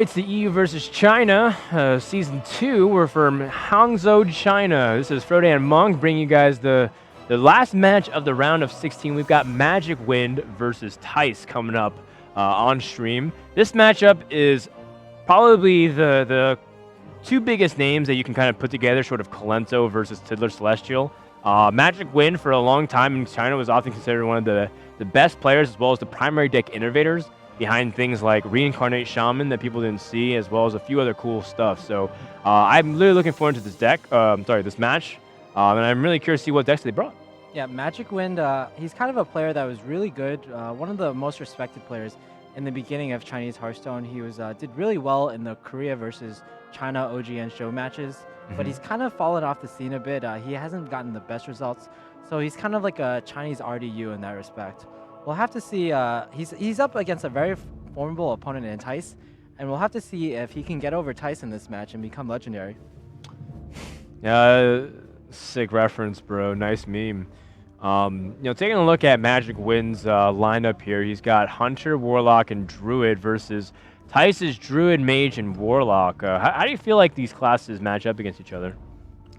It's the EU versus China, Season 2. We're from Hangzhou, China. This is Frodan Monk bringing you guys the last match of the round of 16. We've got MagicWind versus Thijs coming up on stream. This matchup is probably the two biggest names that you can kind of put together, sort of Kalento versus Tidler Celestial. MagicWind for a long time in China was often considered one of the best players as well as the primary deck innovators behind things like Reincarnate Shaman that people didn't see, as well as a few other cool stuff. So I'm really looking forward to this this match, and I'm really curious to see what decks they brought. Yeah, MagicWind, he's kind of a player that was really good, one of the most respected players in the beginning of Chinese Hearthstone. He was did really well in the Korea versus China OGN show matches, but he's kind of fallen off the scene a bit. He hasn't gotten the best results, so he's kind of like a Chinese RDU in that respect. We'll have to see. He's up against a very formidable opponent in Thijs, and we'll have to see if he can get over Thijs in this match and become legendary. Sick reference, bro. Nice meme. Taking a look at MagicWind's lineup here, he's got Hunter, Warlock, and Druid versus Thijs' Druid, Mage, and Warlock. How do you feel like these classes match up against each other?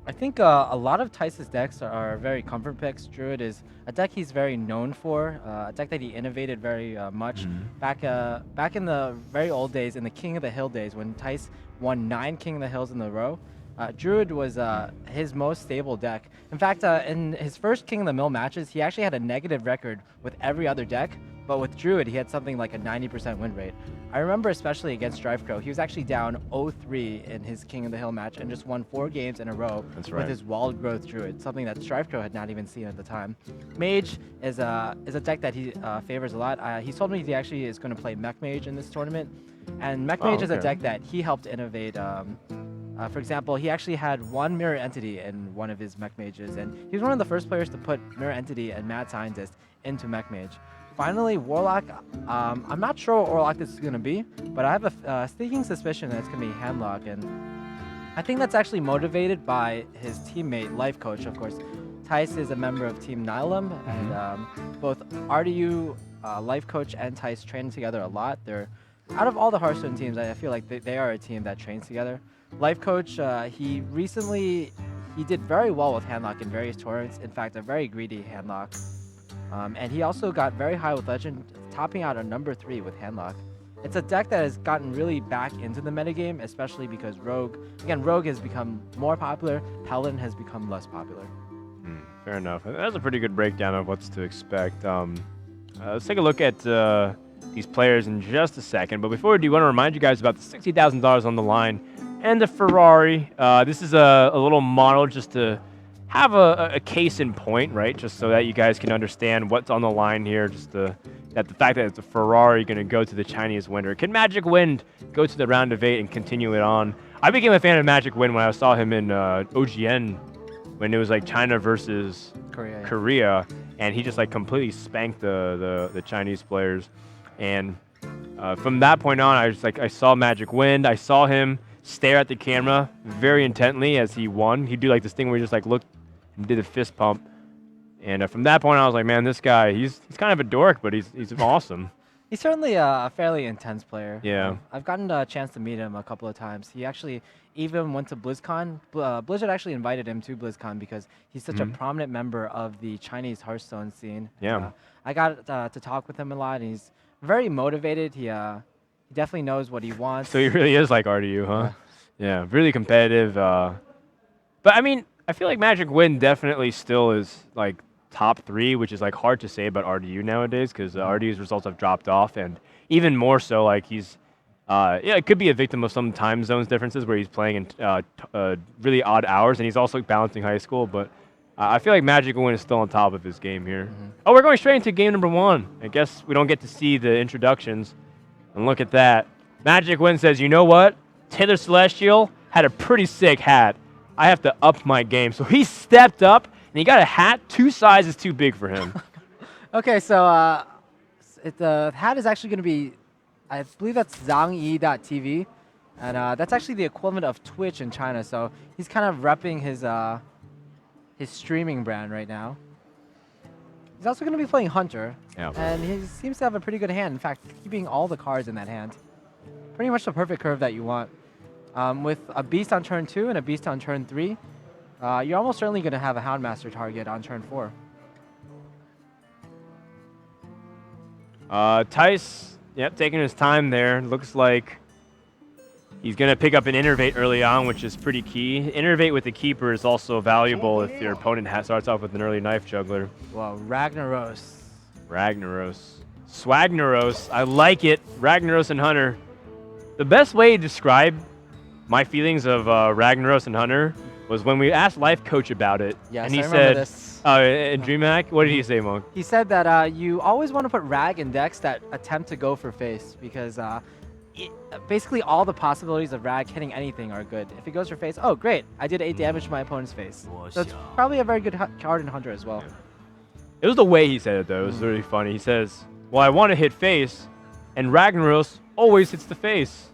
I think a lot of Thijs' decks are very comfort picks. Druid is a deck he's very known for, a deck that he innovated very much. Back in the very old days, in the King of the Hill days, when Thijs won 9 King of the Hills in a row, Druid was his most stable deck. In fact, in his first King of the Mill matches, he actually had a negative record with every other deck, but with Druid, he had something like a 90% win rate. I remember especially against Drivecrow, he was actually down 0-3 in his King of the Hill match and just won 4 games in a row with his Wild Growth Druid, something that Drivecrow had not even seen at the time. Mage is a deck that he favors a lot. He told me he actually is going to play Mech Mage in this tournament, and Mech Mage is a deck that he helped innovate. For example, he actually had one Mirror Entity in one of his Mech Mages, and he was one of the first players to put Mirror Entity and Mad Scientist into Mech Mage. Finally, Warlock. I'm not sure what Warlock this is going to be, but I have a sneaking suspicion that it's going to be Handlock, and I think that's actually motivated by his teammate, Life Coach, of course. Thijs is a member of Team Nylum, and both RDU, Life Coach, and Thijs train together a lot. They're out of all the Hearthstone teams, I feel like they are a team that trains together. Life Coach, he did very well with Handlock in various tournaments. In fact, a very greedy Handlock. And he also got very high with Legend, topping out a number 3 with Handlock. It's a deck that has gotten really back into the metagame, especially because Rogue has become more popular, Paladin has become less popular. Fair enough. That's a pretty good breakdown of what's to expect. Let's take a look at these players in just a second. But before we do, I want to remind you guys about the $60,000 on the line and the Ferrari. This is a little model just to have a case in point, right? Just so that you guys can understand what's on the line here. Just that the fact that it's a Ferrari going to go to the Chinese winner. Can MagicWind go to the round of 8 and continue it on? I became a fan of MagicWind when I saw him in OGN when it was like China versus Korea, and he just like completely spanked the Chinese players. And from that point on, I saw MagicWind. I saw him stare at the camera very intently as he won. He'd do like this thing where he just like looked and did a fist pump. And from that point on, I was like, man, this guy, he's kind of a dork, but he's awesome. He's certainly a fairly intense player. Yeah. I've gotten a chance to meet him a couple of times. He actually even went to BlizzCon. Blizzard actually invited him to BlizzCon because he's such a prominent member of the Chinese Hearthstone scene. Yeah. I got to talk with him a lot, and he's very motivated. He definitely knows what he wants. So he really is like RDU, huh? Yeah, really competitive. But I mean, I feel like MagicWind definitely still is like top 3, which is like hard to say about RDU nowadays because RDU's results have dropped off, and even more so, like he's it could be a victim of some time zones differences where he's playing in really odd hours, and he's also balancing high school. But I feel like MagicWind is still on top of his game here. Oh, we're going straight into game number 1. I guess we don't get to see the introductions. And look at that. MagicWind says, you know what? Tidler Celestial had a pretty sick hat. I have to up my game. So he stepped up, and he got a hat 2 sizes too big for him. Okay, so the hat is actually going to be, I believe that's zhangyi.tv, and that's actually the equivalent of Twitch in China. So he's kind of repping his streaming brand right now. He's also going to be playing Hunter, and he seems to have a pretty good hand. In fact, keeping all the cards in that hand. pretty much the perfect curve that you want. With a beast on turn 2 and a beast on turn 3, you're almost certainly going to have a Houndmaster target on turn 4. Tice, yep, taking his time there. Looks like he's going to pick up an Innervate early on, which is pretty key. Innervate with the Keeper is also valuable if your opponent starts off with an early Knife Juggler. Well, Ragnaros. Swagnaros. I like it. Ragnaros and Hunter. The best way to describe my feelings of Ragnaros and Hunter was when we asked Life Coach about it. Yes, and he I remember said, this. in DreamHack, what did he say, Monk? He said that you always want to put Rag in decks that attempt to go for face because basically all the possibilities of Rag hitting anything are good. If it goes for face, oh great, I did 8 damage to my opponent's face. So it's probably a very good card in Hunter as well. It was the way he said it though. It was really funny. He says, well, I want to hit face, and Ragnaros always hits the face.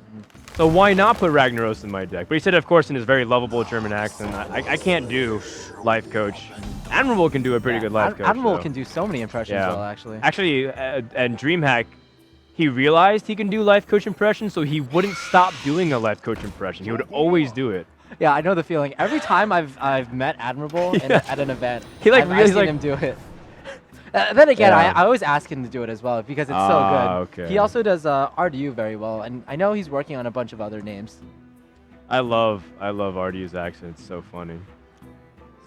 So why not put Ragnaros in my deck? But he said, of course, in his very lovable German accent, I can't do Life Coach. Admirable can do a pretty good Life Coach. Admirable can do so many impressions well, actually. Actually, and DreamHack, he realized he can do Life Coach impressions, so he wouldn't stop doing a Life Coach impression. He would always do it. Yeah, I know the feeling. Every time I've met Admirable at an event, I've seen him do it. Then again, I always ask him to do it as well because it's so good. Okay. He also does RDU very well, and I know he's working on a bunch of other names. I love RDU's accent. It's so funny.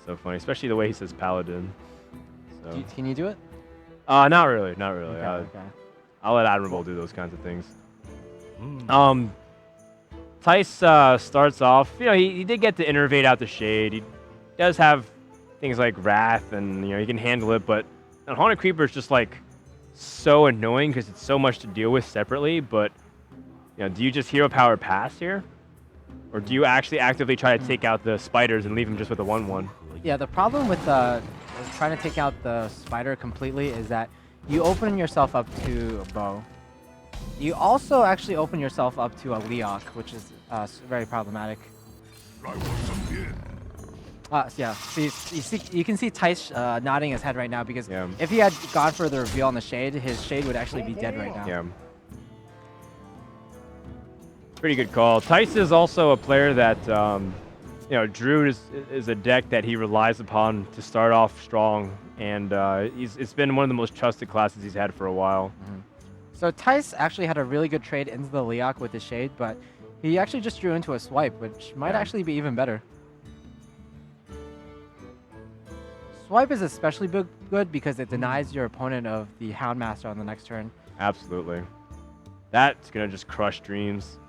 So funny, especially the way he says Paladin. So. Can you do it? Not really. Okay. I'll let Admirable do those kinds of things. Tice starts off, he did get to Innervate out the Shade. He does have things like Wrath, and he can handle it, but Haunted Creeper is just like so annoying because it's so much to deal with separately. But do you just Hero Power pass here, or do you actually actively try to take out the spiders and leave him just with a 1/1? Yeah, the problem with trying to take out the spider completely is that you open yourself up to a bow. You also actually open yourself up to a Leok, which is very problematic. Yeah, so you can see Tice nodding his head right now because if he had gone for the reveal on the Shade, his Shade would actually be dead right now. Yeah. Pretty good call. Tice is also a player that, Druid is a deck that he relies upon to start off strong, and it's been one of the most trusted classes he's had for a while. So Tice actually had a really good trade into the Leok with his Shade, but he actually just drew into a Swipe, which might actually be even better. Swipe is especially good because it denies your opponent of the Houndmaster on the next turn. Absolutely. That's going to just crush dreams.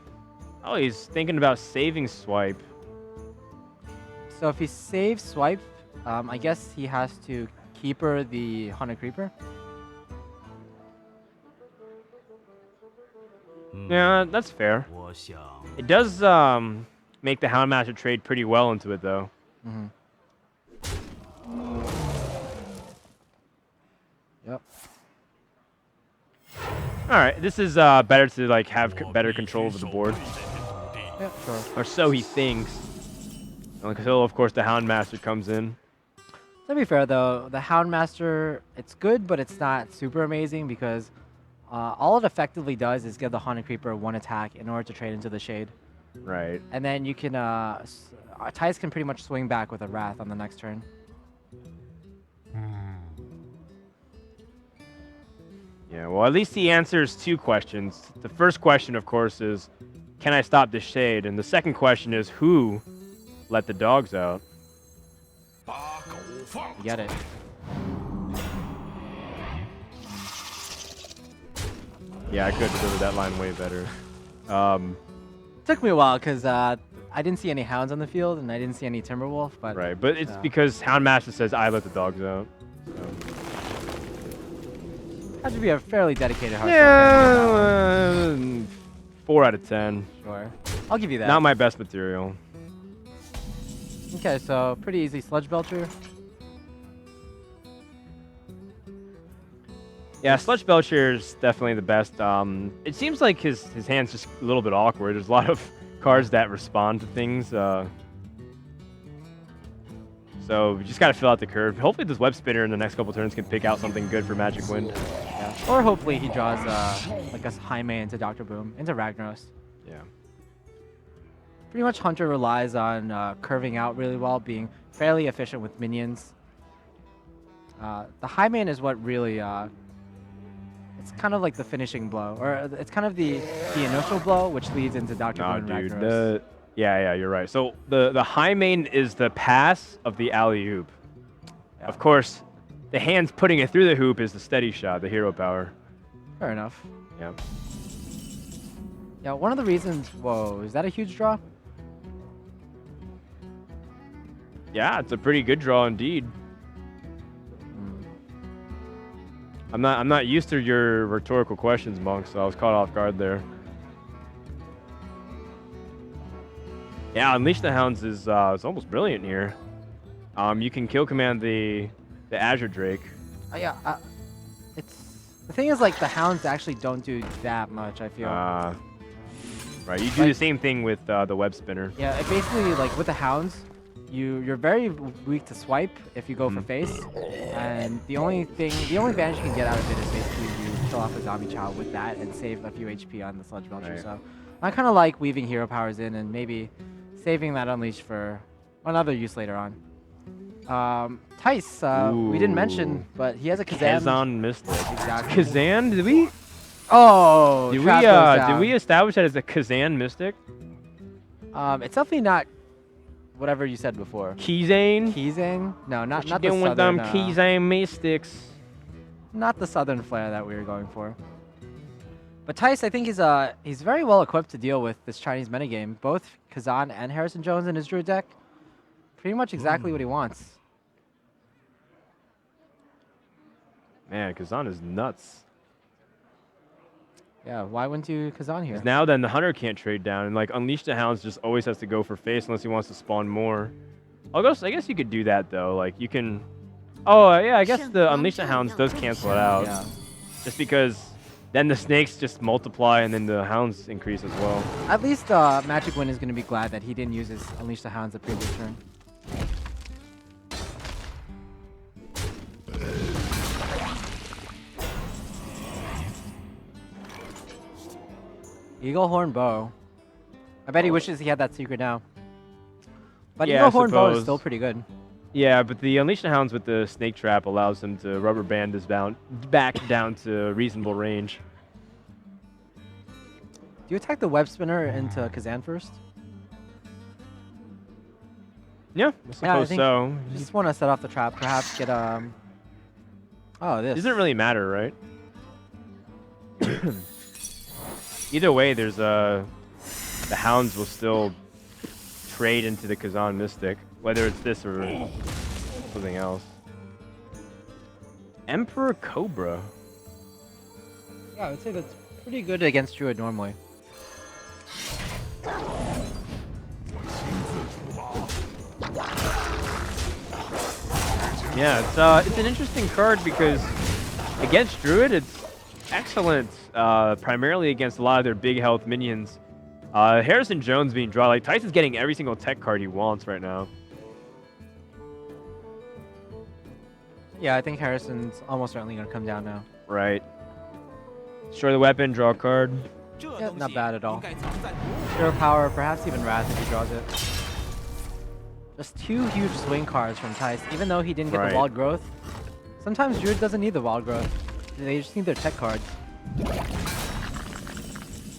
Oh, he's thinking about saving Swipe. So if he saves Swipe, I guess he has to Keeper the Haunted Creeper. Yeah, that's fair. It does make the Houndmaster trade pretty well into it, though. Yep. All right, this is better to have better control over the board. Yeah, sure. Or so he thinks. Until, of course, the Houndmaster comes in. To be fair, though, the Houndmaster, it's good, but it's not super amazing because all it effectively does is give the Haunted Creeper 1 attack in order to trade into the Shade. Right. And then you can, Tice can pretty much swing back with a Wrath on the next turn. Yeah, well, at least he answers 2 questions. The first question, of course, is, can I stop this Shade? And the second question is, who let the dogs out? You get it. Yeah, I could have delivered that line way better. Took me a while because I didn't see any Hounds on the field and I didn't see any Timberwolf. But right, but it's because Houndmaster says I let the dogs out. So. That should be a fairly dedicated Hearthstone fan. 4 out of 10. Sure. I'll give you that. Not my best material. Okay, so pretty easy Sludge Belcher. Yeah, Sludge Belcher is definitely the best. It seems like his hand's just a little bit awkward. There's a lot of cards that respond to things. So we just got to fill out the curve. Hopefully this Web Spinner in the next couple turns can pick out something good for MagicWind. Yeah. Or hopefully he draws like a Jaime into Dr. Boom, into Ragnaros. Yeah. Pretty much Hunter relies on curving out really well, being fairly efficient with minions. The high main is what really, it's kind of like the finishing blow, or it's kind of the initial blow, which leads into Dr. Nah, Boone dude. Ragnaros. Yeah, you're right. So the high main is the pass of the alley-oop. Yeah. Of course, the hands putting it through the hoop is the steady shot, the hero power. Fair enough. Yeah. Yeah, one of the reasons... Whoa, is that a huge draw? Yeah, it's a pretty good draw indeed. I'm not used to your rhetorical questions, Monk, so I was caught off guard there. Yeah, Unleash the Hounds is almost brilliant here. You can kill command the Azure Drake. Yeah, it's... The thing is, like, the Hounds actually don't do that much, I feel. Right, you do the same thing with the Web Spinner. Yeah, it basically, like, with the Hounds, you're very weak to swipe if you go for face, and the only advantage you can get out of it is basically you kill off a zombie child with that and save a few HP on the Sludge Belcher. Right. So I kind of like weaving hero powers in and maybe saving that Unleash for another use later on. Tice, we didn't mention, but he has a Kazan. Kazan Mystic. Exactly. Kazan? Did we? Oh, trap goes down. Did we establish that as a Kazan Mystic? It's definitely not whatever you said before. Keyzane? Keyzane? No, not the doing with southern. them Keyzane Mystics? Not the southern flair that we were going for. But Tice, I think he's very well equipped to deal with this Chinese metagame. Both Kazan and Harrison Jones in his Druid deck. Pretty much exactly what he wants. Man, Kazan is nuts. Yeah, why wouldn't you Kazan here? 'Cause now then the Hunter can't trade down, and like Unleash the Hounds just always has to go for face unless he wants to spawn more. I guess you could do that though. Like you can. Oh yeah, I guess the Unleash the Hounds does cancel it out. Yeah. Just because then the snakes just multiply and then the hounds increase as well. At least MagicWind is going to be glad that he didn't use his Unleash the Hounds the previous turn. Eagle Horn Bow. I bet he wishes he had that secret now. But Yeah, Eagle I Horn Bow is suppose. still pretty good. Yeah, but the Unleash the Hounds with the snake trap allows him to rubber band his back down to reasonable range. Do you attack the Web Spinner into Kazan first? Yeah, I I suppose think so. You just want to set off the trap, perhaps get Oh, this. Doesn't really matter, right? Either way, there's the Hounds will still trade into the Kazan Mystic, whether it's this or something else. Emperor Cobra. Yeah, I would say that's pretty good against Druid normally. Yeah, it's an interesting card because against Druid, it's excellent. Primarily against a lot of their big health minions. Harrison Jones being drawn. Like Tyson's getting every single tech card he wants right now. Yeah, I think Harrison's almost certainly going to come down now. Right. Destroy the weapon, draw a card. Yeah, not bad at all. Hero power, perhaps even Wrath if he draws it. Just two huge swing cards from Tice, even though he didn't get the wild growth. Sometimes Druid doesn't need the wild growth. They just need their tech cards.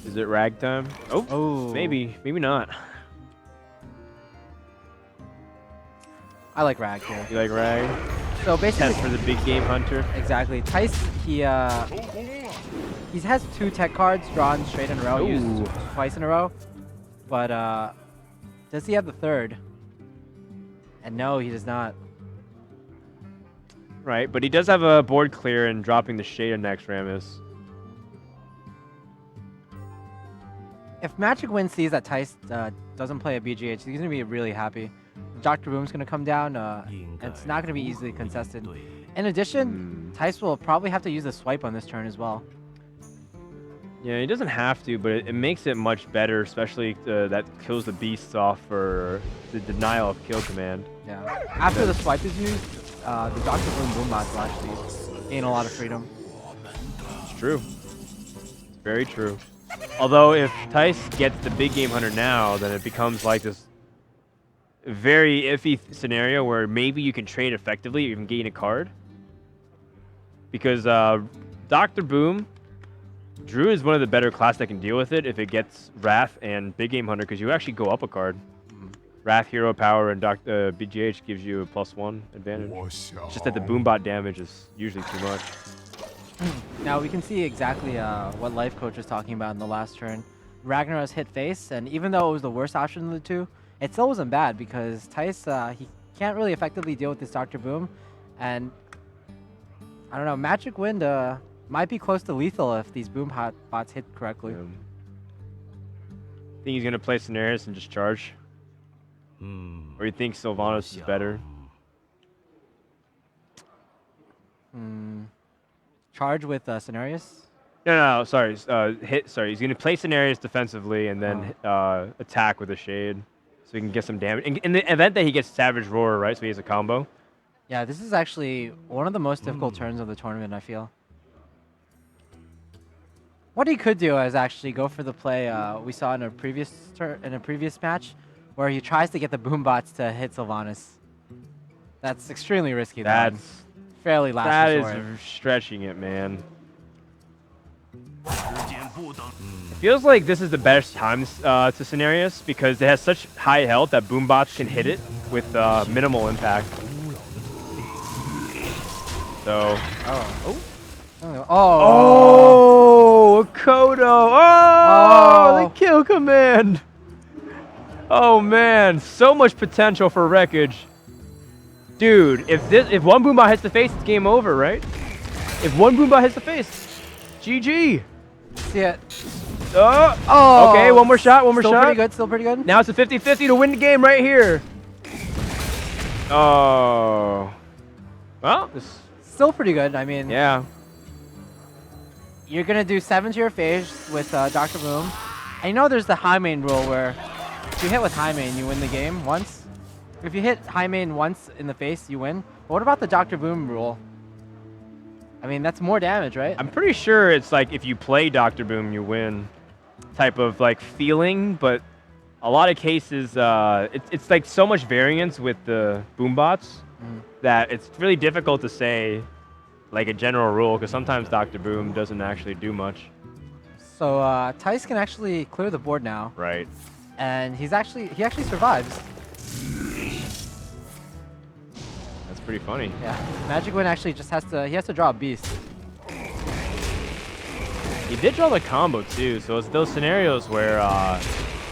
Is it ragtime? Oh, maybe not. I like Rag here. You like rag? So basically, Test for the big game hunter. exactly. Tice, he has two tech cards drawn straight in a row, used twice in a row. But does he have the third? And no, he does not. Right, but he does have a board clear and dropping the Shade of next Ramus. If MagicWind sees that Tice doesn't play a BGH, he's going to be really happy. Dr. Boom's going to come down, and it's not going to be easily contested. In addition, Tice will probably have to use a swipe on this turn as well. Yeah, he doesn't have to, but it makes it much better, especially that kills the beasts off for the denial of kill command. Yeah. After the swipe is used, the Dr. Boom Boom bots will actually gain a lot of freedom. It's true. It's very true. Although if Tice gets the big game hunter now, then it becomes like this very iffy scenario where maybe you can trade effectively or even gain a card. Because Dr. Boom, Drew is one of the better class that can deal with it if it gets Wrath and big game hunter, because you actually go up a card. Wrath, hero power, and BGH gives you a +1 advantage. It's just that the Boombot damage is usually too much. Now we can see exactly what Life Coach was talking about in the last turn. Ragnaros hit face, and even though it was the worst option of the two, it still wasn't bad because Tice, he can't really effectively deal with this Dr. Boom. And I don't know, MagicWind might be close to lethal if these Boom bots hit correctly. Think he's going to play Scenarios and just charge? Or you think Sylvanas is better? Charge with Scenarios? No, sorry. Sorry, he's going to play Scenarios defensively and then attack with a Shade. So he can get some damage. In the event that he gets Savage Roar, right? So he has a combo. Yeah, this is actually one of the most difficult turns of the tournament, I feel. What he could do is actually go for the play we saw in a previous match, where he tries to get the Boom bots to hit Sylvanas. That's extremely risky. That's fairly last That resort. is stretching it, man. It feels like this is the best time to Scenarios because it has such high health that Boom bots can hit it with minimal impact. So. Oh, Kodo. Oh, the kill command. Oh man, so much potential for wreckage. Dude, if one Boombot hits the face, it's game over, right? If one Boombot hits the face, GG. See it. Okay, one more shot, Still pretty good. Now it's a 50-50 to win the game right here. Oh. Well, this. Still pretty good. I mean, Yeah. you're going to do 7 to your phase with Dr. Boom. And you know there's the high main rule where if you hit with high main, you win the game once. If you hit high main once in the face, you win. But what about the Dr. Boom rule? I mean, that's more damage, right? I'm pretty sure it's like if you play Dr. Boom, you win type of like feeling, but a lot of cases, it's like so much variance with the Boombots that it's really difficult to say like a general rule because sometimes Dr. Boom doesn't actually do much. So Tice can actually clear the board now. Right. And he actually survives. That's pretty funny. Yeah. MagicWind actually just has to draw a beast. He did draw the combo too, so it's those scenarios where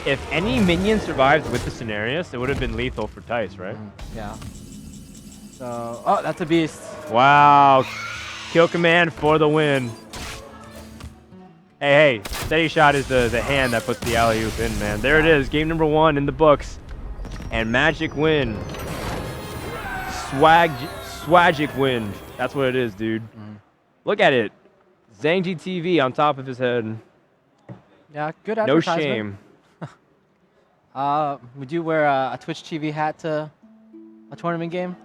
if any minion survives with the Scenarios, it would have been lethal for Tice, right? Yeah. So, oh, that's a beast. Wow. Kill command for the win. Hey, steady shot is the hand that puts the alley-oop in, man. There it is, game number 1 in the books. And MagicWind. Swagic-Wind. That's what it is, dude. Look at it. Zangji TV on top of his head. Yeah, good No advertisement. shame. Would you wear a Twitch TV hat to a tournament game?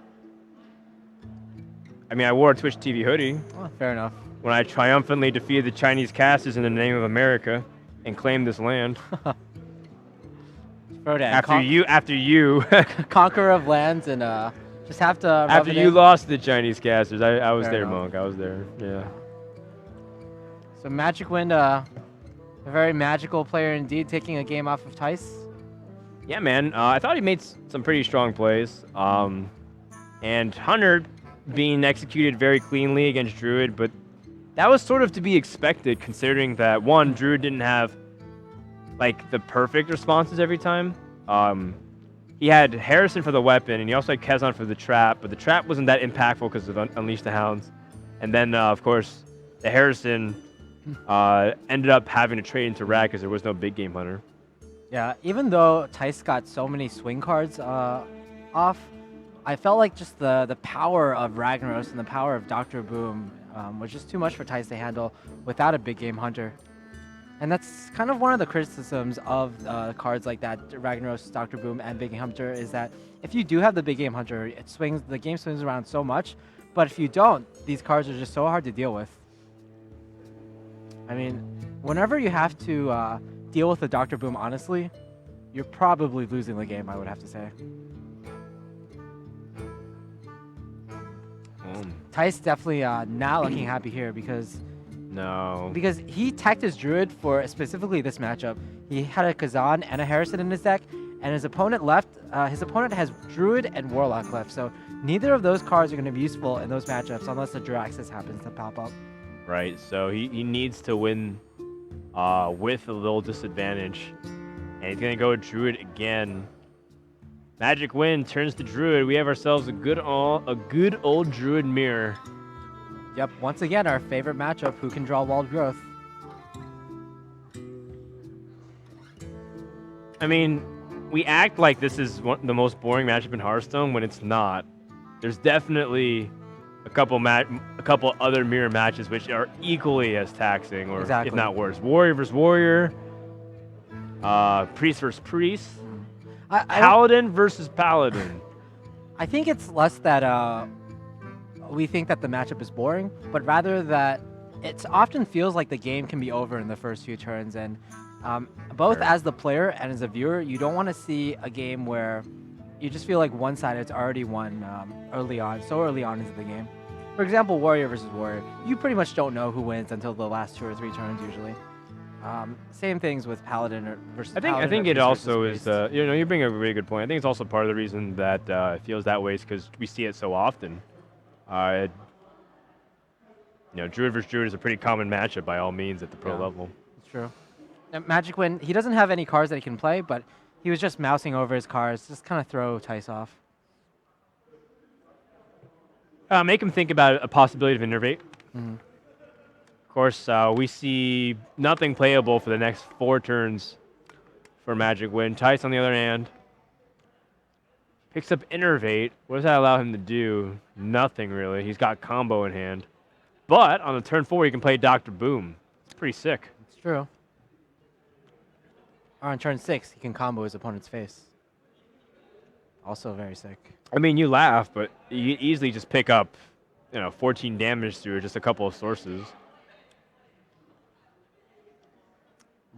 I mean, I wore a Twitch TV hoodie Oh, fair enough. when I triumphantly defeated the Chinese casters in the name of America and claimed this land. Frodan, After you conqueror of lands, and just have to. rub After it you in. lost to the Chinese casters, I was Fair there, enough. Monk. I was there. Yeah. So MagicWind, a very magical player indeed, taking a game off of Tice. Yeah, man. I thought he made some pretty strong plays. And Hunter being executed very cleanly against Druid, but that was sort of to be expected considering that, one, Druid didn't have like the perfect responses every time. He had Harrison for the weapon, and he also had Kezan for the trap, but the trap wasn't that impactful because of Unleash the Hounds. And then, of course, the Harrison ended up having to trade into Rat because there was no big game hunter. Yeah, even though Tice got so many swing cards off, I felt like just the power of Ragnaros and the power of Dr. Boom was just too much for Tice to handle without a big game hunter. And that's kind of one of the criticisms of cards like that, Ragnaros, Dr. Boom, and Big Game Hunter, is that if you do have the Big Game Hunter, the game swings around so much, but if you don't, these cards are just so hard to deal with. I mean, whenever you have to deal with the Dr. Boom, honestly, you're probably losing the game, I would have to say. Tice definitely not looking happy here because he teched his Druid for specifically this matchup. He had a Kazan and a Harrison in his deck, and his opponent has Druid and Warlock left, so neither of those cards are going to be useful in those matchups unless the Jiraxis happens to pop up. Right, so he needs to win with a little disadvantage, and he's going to go with Druid again. MagicWind turns to Druid. We have ourselves a good old Druid mirror. Yep, once again, our favorite matchup, who can draw Walled Growth. I mean, we act like this is the most boring matchup in Hearthstone when it's not. There's definitely a couple other mirror matches which are equally as taxing, or if not worse. Warrior versus Warrior, Priest versus Priest, Paladin versus Paladin. I think it's less that we think that the matchup is boring, but rather that it often feels like the game can be over in the first few turns, and both as the player and as a viewer, you don't want to see a game where you just feel like one side has already won early on into the game. For example, Warrior versus Warrior, you pretty much don't know who wins until the last 2 or 3 turns usually. Same things with Paladin versus Paladin. I think it also is, you bring up a really good point. I think it's also part of the reason that it feels that way is because we see it so often. Druid versus Druid is a pretty common matchup by all means at the pro level. It's true. And MagicWind, he doesn't have any cards that he can play, but he was just mousing over his cards, just kind of throw Tice off. Make him think about a possibility of Innervate. Of course, we see nothing playable for the next 4 turns for MagicWind. Tice, on the other hand, picks up Innervate. What does that allow him to do? Nothing, really. He's got combo in hand. But on the turn 4, he can play Dr. Boom. It's pretty sick. It's true. Or on turn 6, he can combo his opponent's face. Also very sick. I mean, you laugh, but you easily just pick up, 14 damage through just a couple of sources.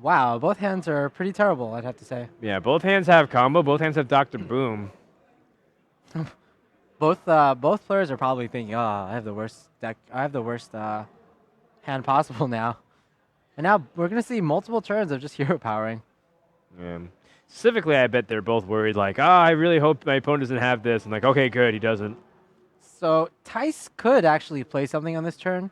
Wow, both hands are pretty terrible, I'd have to say. Yeah, both hands have combo. Both hands have Dr. Boom. Both players are probably thinking, "Oh, I have the worst deck. I have the worst hand possible now." And now we're gonna see multiple turns of just hero powering. Yeah. Specifically, I bet they're both worried, like, I really hope my opponent doesn't have this. I'm like, okay, good, he doesn't. So Tice could actually play something on this turn.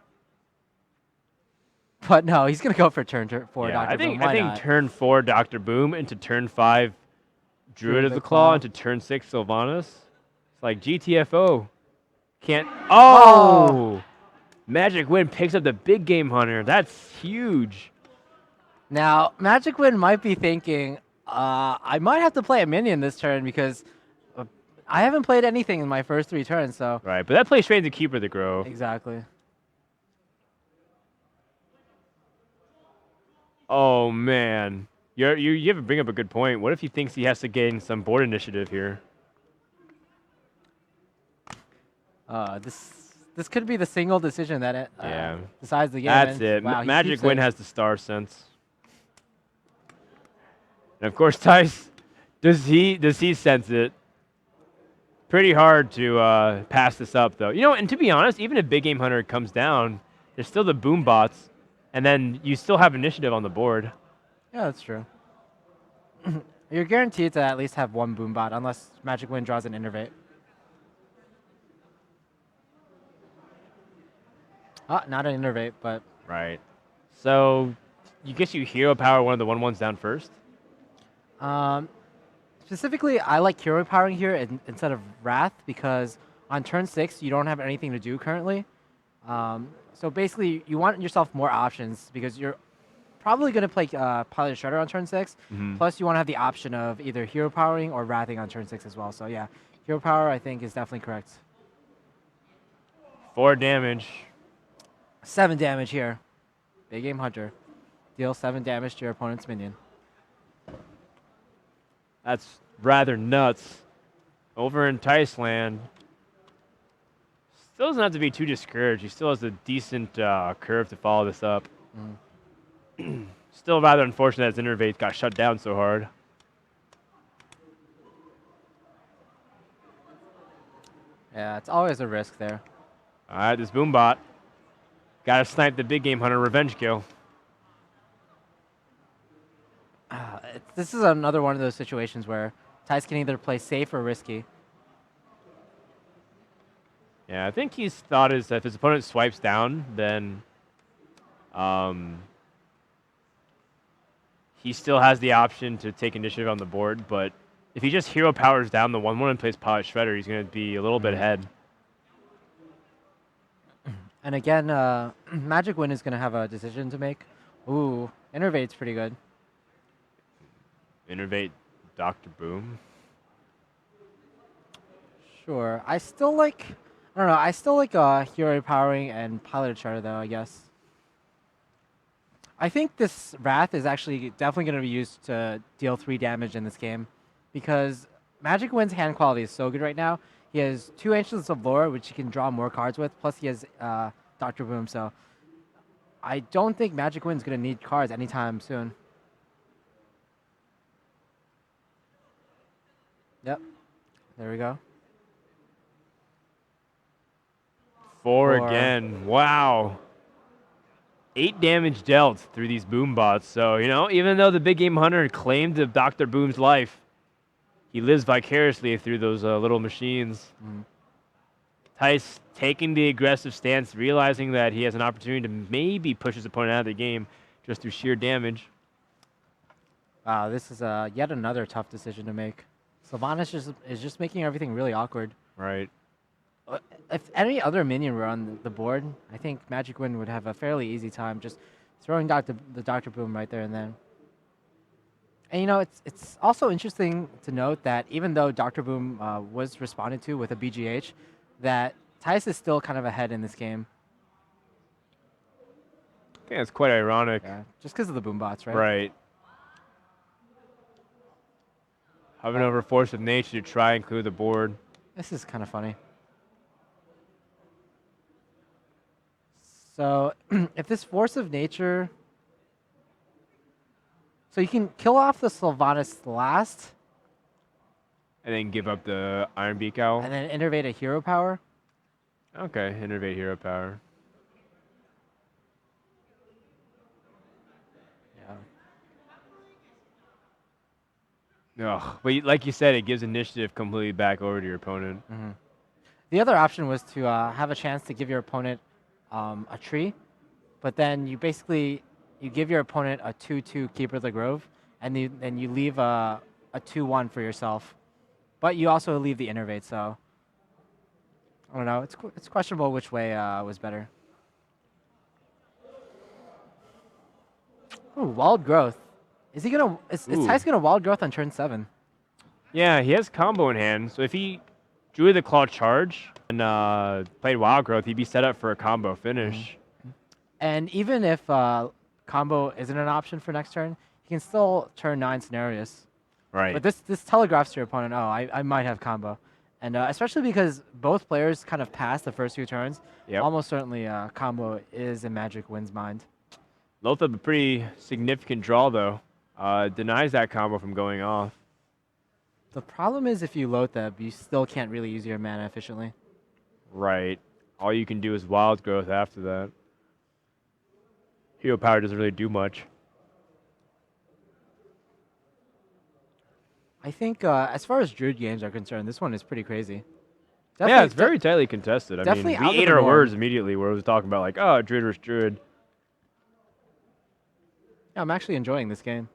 But no, he's going to go for turn 4 Dr. Boom. I think turn 4 Dr. Boom into turn 5 Druid of the Claw into turn 6 Sylvanas. It's like GTFO. Can't. Oh! MagicWind picks up the big game hunter. That's huge. Now, MagicWind might be thinking, I might have to play a minion this turn because I haven't played anything in my first 3 turns. So right, but that plays straight into Keeper the Grove. Exactly. Oh, man. You have to bring up a good point. What if he thinks he has to gain some board initiative here? This could be the single decision that decides the game. That's it. Wow, MagicWind has the star sense. And of course, Tice, does he sense it? Pretty hard to pass this up, though. And to be honest, even if Big Game Hunter comes down, there's still the boom bots, and then you still have initiative on the board. Yeah, that's true. You're guaranteed to at least have 1 boom bot, unless MagicWind draws an Innervate. Not an Innervate, but... Right. So, you guess you hero power one of the 1/1s down first? Specifically, I like hero powering here instead of Wrath, because on turn 6, you don't have anything to do currently. So basically, you want yourself more options, because you're probably going to play Pilot Shredder on turn 6. Plus, you want to have the option of either hero powering or wrathing on turn 6 as well. So yeah, hero power, I think, is definitely correct. 4 damage. 7 damage here. Big Game Hunter. Deal 7 damage to your opponent's minion. That's rather nuts. Over in Tice land, still doesn't have to be too discouraged. He still has a decent curve to follow this up. Still rather unfortunate as Innervate got shut down so hard. Yeah, it's always a risk there. All right, this Boombot. Got to snipe the big game hunter revenge kill. This is another one of those situations where Thijs can either play safe or risky. Yeah, I think he's thought is if his opponent swipes down, then he still has the option to take initiative on the board. But if he just hero powers down the 1/1 and plays Pilot Shredder, he's going to be a little bit ahead. And again, MagicWind is going to have a decision to make. Ooh, Innervate's pretty good. Innervate Dr. Boom. Sure. I don't know, I still like hero powering and Pilot Shredder though, I guess. I think this Wrath is actually definitely going to be used to deal 3 damage in this game because MagicWind's hand quality is so good right now. He has 2 Ancients of Lore, which he can draw more cards with, plus he has Dr. Boom, so I don't think MagicWind's going to need cards anytime soon. Yep. There we go. 4 again. Wow. 8 damage dealt through these Boombots. So, you know, even though the big game hunter claimed of Dr. Boom's life, he lives vicariously through those little machines. Thijs taking the aggressive stance, realizing that he has an opportunity to maybe push his opponent out of the game just through sheer damage. Wow, this is yet another tough decision to make. Sylvanas is just making everything really awkward. Right. If any other minion were on the board, I think MagicWind would have a fairly easy time just throwing the Dr. Boom right there and then. And you know, it's also interesting to note that even though Dr. Boom was responded to with a BGH, that Thijs is still kind of ahead in this game. I think that's quite ironic. Yeah, just because of the Boombots, right? Right. Having over Force of Nature to try and clear the board. This is kind of funny. So, if this Force of Nature... So you can kill off the Sylvanas last. And then give up the Iron Beak Owl. And then innervate a hero power. Okay, innervate hero power. Yeah. Ugh, but like you said, it gives initiative completely back over to your opponent. The other option was to have a chance to give your opponent a tree, but then you basically give your opponent a 2/2 Keeper of the Grove, and then you leave a 2/1 for yourself, but you also leave the innervate. So I don't know. It's questionable which way was better. Ooh, Wild Growth. Is Thijs gonna Wild Growth on turn 7? Yeah, he has combo in hand, so if he drew the Claw Charge and played Wild Growth, he'd be set up for a combo finish. And even if combo isn't an option for next turn, he can still turn 9 Scenarios. Right. But this telegraphs to your opponent, oh, I might have combo. And especially because both players kind of passed the first few turns, almost certainly combo is in MagicWind's mind. Lothar, a pretty significant draw, though. Denies that combo from going off. The problem is if you Lothar, you still can't really use your mana efficiently. Right. All you can do is Wild Growth after that. Hero Power doesn't really do much. I think as far as Druid games are concerned, this one is pretty crazy. Yeah, it's very tightly contested. I mean, we ate our words immediately where it was talking about like, oh, Druid versus Druid. Yeah, I'm actually enjoying this game.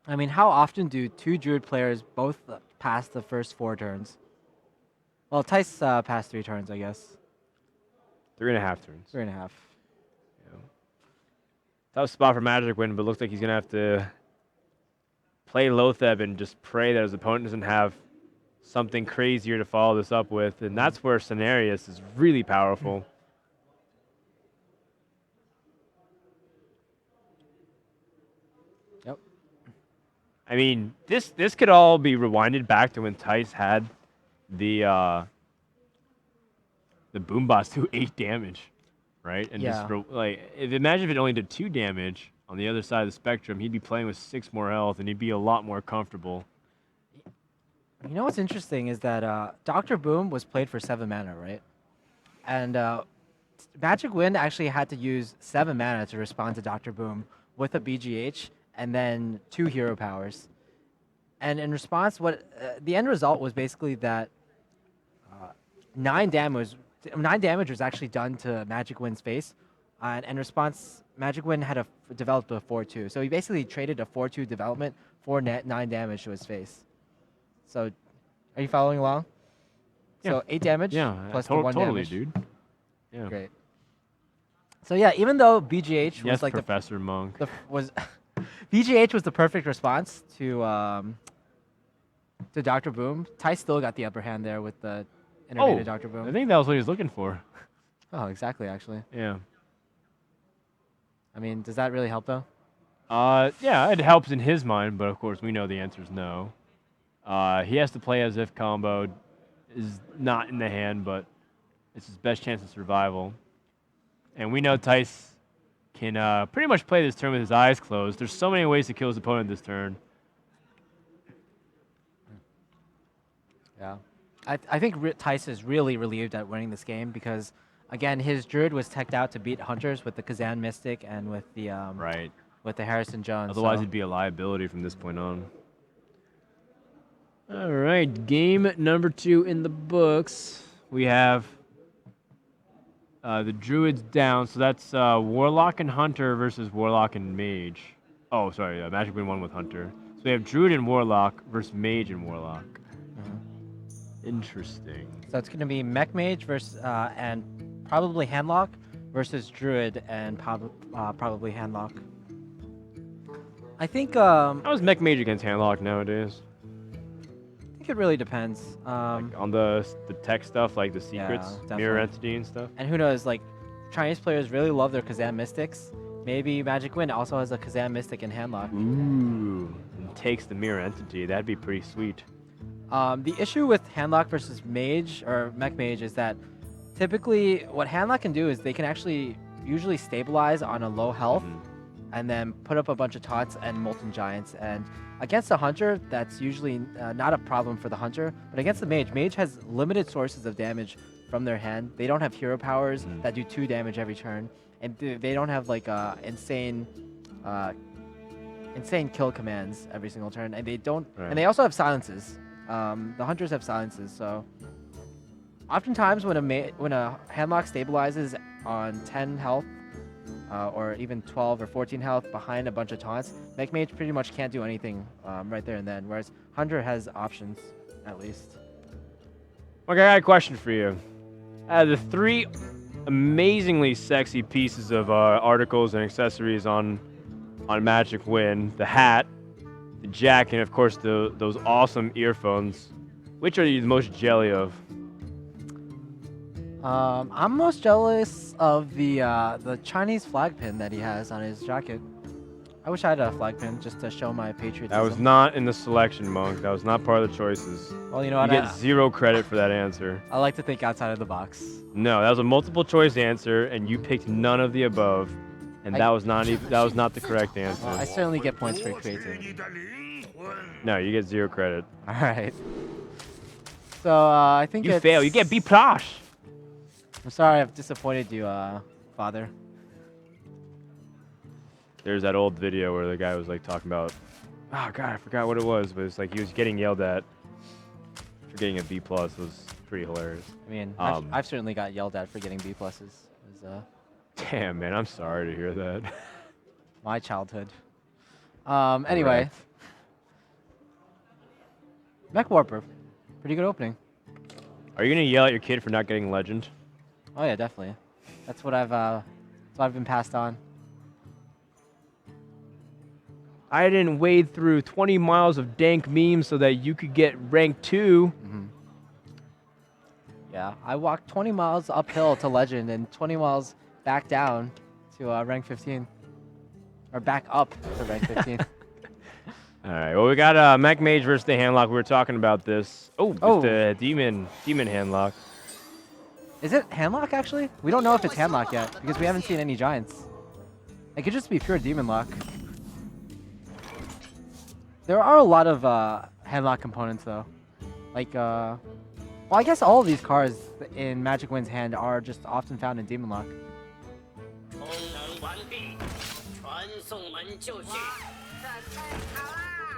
I mean, how often do 2 Druid players both pass the first 4 turns? Well, Thijs passed 3 turns, I guess. 3.5 turns. 3.5. Yeah. Tough spot for MagicWind, but looks like he's going to have to play Lothar and just pray that his opponent doesn't have something crazier to follow this up with. And that's where Scenarius is really powerful. Yep. I mean, this could all be rewinded back to when Thijs had the Boombots do 8 damage. right? And Yeah. just imagine if it only did 2 damage on the other side of the spectrum, he'd be playing with 6 more health, and he'd be a lot more comfortable. You know what's interesting is that Dr. Boom was played for 7 mana, right? And MagicWind actually had to use 7 mana to respond to Dr. Boom with a BGH and then 2 hero powers. And in response, the end result was basically that 9 damage was actually done to MagicWind's face. And in response, MagicWind had developed a 4-2. So he basically traded a 4-2 development for 9 damage to his face. So, are you following along? Yeah. So 8 damage plus the 1 totally, damage. dude. Yeah. Great. So yeah, even though BGH was like Professor Monk. BGH was the perfect response to Dr. Boom, Ty still got the upper hand there with the innovative Dr. Boom. I think that was what he was looking for. Oh, exactly, actually. Yeah. I mean, does that really help though? Yeah, it helps in his mind, but of course we know the answer is no. He has to play as if combo is not in the hand, but it's his best chance of survival. And we know Tice can pretty much play this turn with his eyes closed. There's so many ways to kill his opponent this turn. Yeah. I think Tice is really relieved at winning this game because, again, his Druid was teched out to beat Hunters with the Kazan Mystic and with the with the Harrison Jones. Otherwise, he'd be a liability from this point on. All right, game number 2 in the books. We have the Druids down, so that's Warlock and Hunter versus Warlock and Mage. Oh, sorry, MagicWind won with Hunter. So we have Druid and Warlock versus Mage and Warlock. Interesting. So it's going to be Mech Mage versus and probably Handlock versus Druid and probably Handlock. I think. How is Mech Mage against Handlock nowadays? I think it really depends. Like on the tech stuff, like the secrets, mirror entity and stuff. And who knows? Like Chinese players really love their Kazan Mystics. Maybe MagicWind also has a Kazan Mystic in Handlock. Ooh, and takes the mirror entity. That'd be pretty sweet. The issue with Handlock versus Mage or Mech Mage is that typically what Handlock can do is they can actually usually stabilize on a low health and then put up a bunch of taunts and Molten Giants. And against a Hunter, that's usually not a problem for the Hunter. But against the Mage has limited sources of damage from their hand. They don't have hero powers that do 2 damage every turn. And they don't have like insane kill commands every single turn. And they don't. Right. And they also have silences. The Hunters have silences, so oftentimes when a Handlock stabilizes on 10 health or even 12 or 14 health behind a bunch of taunts, Mech Mage pretty much can't do anything right there and then, whereas Hunter has options, at least. Okay, I got a question for you. The 3 amazingly sexy pieces of articles and accessories on MagicWind, the hat, the jacket, and of course those awesome earphones. Which are you the most jelly of? I'm most jealous of the Chinese flag pin that he has on his jacket. I wish I had a flag pin just to show my patriotism. That was not in the selection, Monk. That was not part of the choices. Well, you know what? You get 0 credit for that answer. I like to think outside of the box. No, that was a multiple choice answer, and you picked none of the above, and that was not the correct answer. Well, I certainly get points for creativity. No, you get 0 credit. All right. So I think you fail. You get B+. I'm sorry, I've disappointed you, Father. There's that old video where the guy was like talking about, oh god, I forgot what it was, but it's like he was getting yelled at for getting a B+. It was pretty hilarious. I mean, I've certainly got yelled at for getting B+. Damn, man, I'm sorry to hear that. My childhood. Anyway. Mech Warper. Pretty good opening. Are you gonna yell at your kid for not getting Legend? Oh yeah, definitely. That's what I've been passed on. I didn't wade through 20 miles of dank memes so that you could get rank 2. Yeah, I walked 20 miles uphill to Legend and 20 miles back down to rank 15. Or back up to rank 15. All right, well, we got Mech Mage versus the Handlock. We were talking about this. Oh, the Demon Handlock. Is it handlock actually? We don't know if it's handlock yet because we haven't seen any giants. It could just be pure demon lock. There are a lot of handlock components though. Like, well, I guess all of these cards in MagicWind's hand are just often found in demon lock.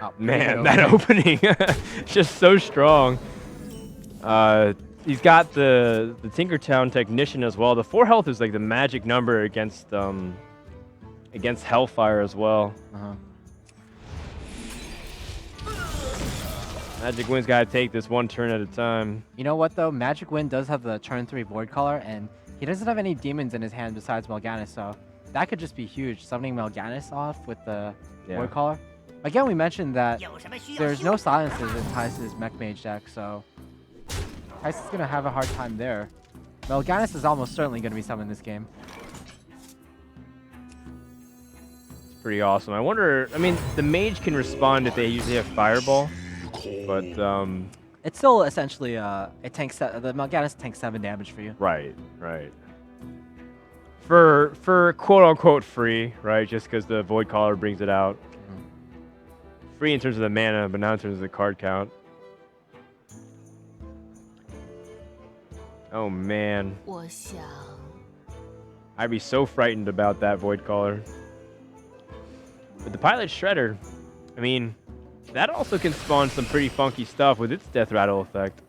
Oh, man, that opening just so strong. He's got the Tinkertown Technician as well. The 4 health is like the magic number against Hellfire as well. MagicWind's got to take this one turn at a time. You know what though? MagicWind does have the turn 3 Void Caller, and he doesn't have any demons in his hand besides Melganis, so that could just be huge. Summoning Melganis off with the Void Caller. Again, we mentioned that there's no silences in Thijs' Mech Mage deck, so Thijs is going to have a hard time there. Melganis is almost certainly going to be summoned this game. It's pretty awesome. I wonder, I mean, the Mage can respond if they usually have Fireball, but it's still essentially it tanks the Melganis tanks 7 damage for you. Right. For quote unquote free, right? Just because the Void Caller brings it out. Free in terms of the mana, but not in terms of the card count. Oh man. I'd be so frightened about that Void Caller. But the Pilot Shredder, I mean, that also can spawn some pretty funky stuff with its Death Rattle effect.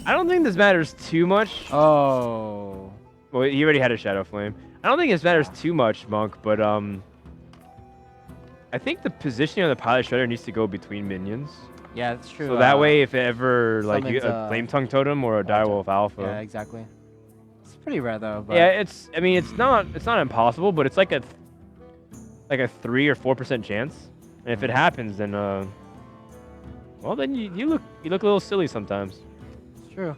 I don't think this matters too much. Oh. Well, he already had a Shadow Flame. I don't think this matters too much, Monk, but I think the positioning of the Pilot Shredder needs to go between minions. Yeah, that's true. So that way, if ever like a Flame Tongue Totem or a Direwolf Alpha. Yeah, exactly. It's pretty rare though. But yeah, I mean, it's not impossible, but it's like a 3 or 4% chance. And if it happens, then well, then you look a little silly sometimes. It's true.